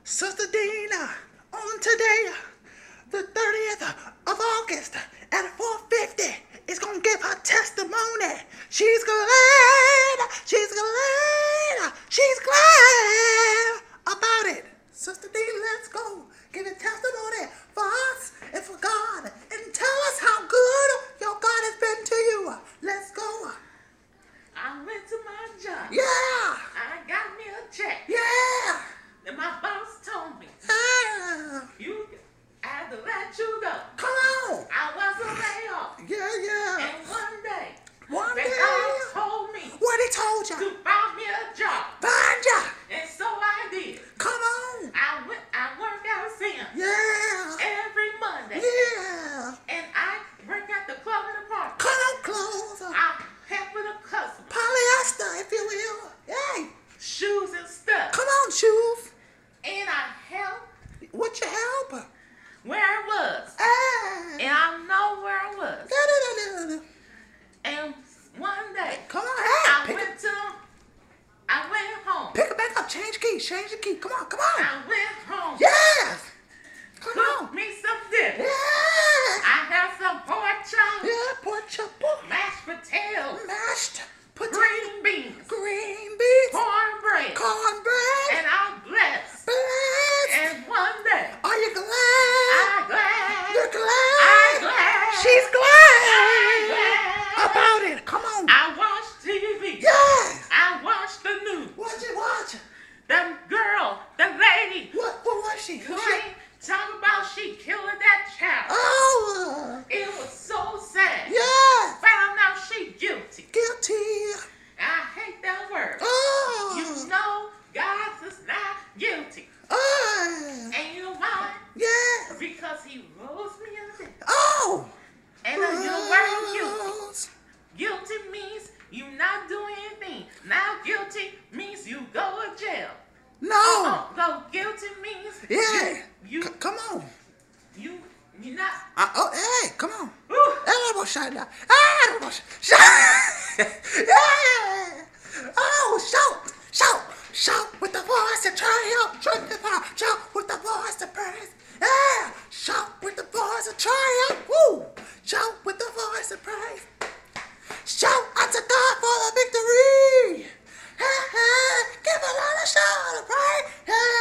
Sister Dina, on today, the 30th of August at 4:50, is going to give her testimony. She's glad about it. Sister Dina, let's go. Give a testimony for us and for God. And tell us how good your God has been to you. Let's go. I went to my job. Yeah. I got me a check. Yeah. And my boss told me, Yeah. I had to let you go. Come on. I wasn't laid off. Yeah. And one day, One God told me what he told you? to find me a job. Find ya. And so I did. Come on. I work out sin Yeah. every Monday. Yeah. And I work at the club in the park. Cut on clothes. I help with a customer. Polyester, if you will. Hey. Shoes and stuff. Come on, shoes. And I help What you help? where I was. Hey. And I know where I was. Da-da-da-da-da. And one day, Come on, hey. I went home. Pick it back up. Change the key. Come on. I went home. Yes. Come Cook on. me some dinner. Yeah. I had some pork chop, Yeah, pork chop. mashed potatoes, Mashed potato. green beans, Green beans. cornbread, Cornbread. and I'm blessed. Blessed. And one day, Are you glad? I'm glad. You're glad. I'm glad. She's I'm glad glad. about it. Come on. I watched TV. Yes. I watched the news. What you watch? The girl, the lady, What was she? talk about she killed that child. Oh. It was so sad. Yes. Found out she guilty. Guilty. I hate that word. Oh. You know God is not guilty. Oh. And you know why? Yes. Because he rose me up there. Oh. And the word guilty. Rose. Guilty means you not doing anything. Now guilty means you go to jail. No. No, guilty means Yeah. you Come on. you not. Hey, come on. Ooh. Elbow shot now. Elbow shot. Yeah. Oh, shout with the voice of triumph. Shout with the voice of praise. Yeah. Shout with the voice of triumph. Woo. Shout with the voice of praise. Shout unto God for the victory. Hey, give a lot of shout of praise. Hey.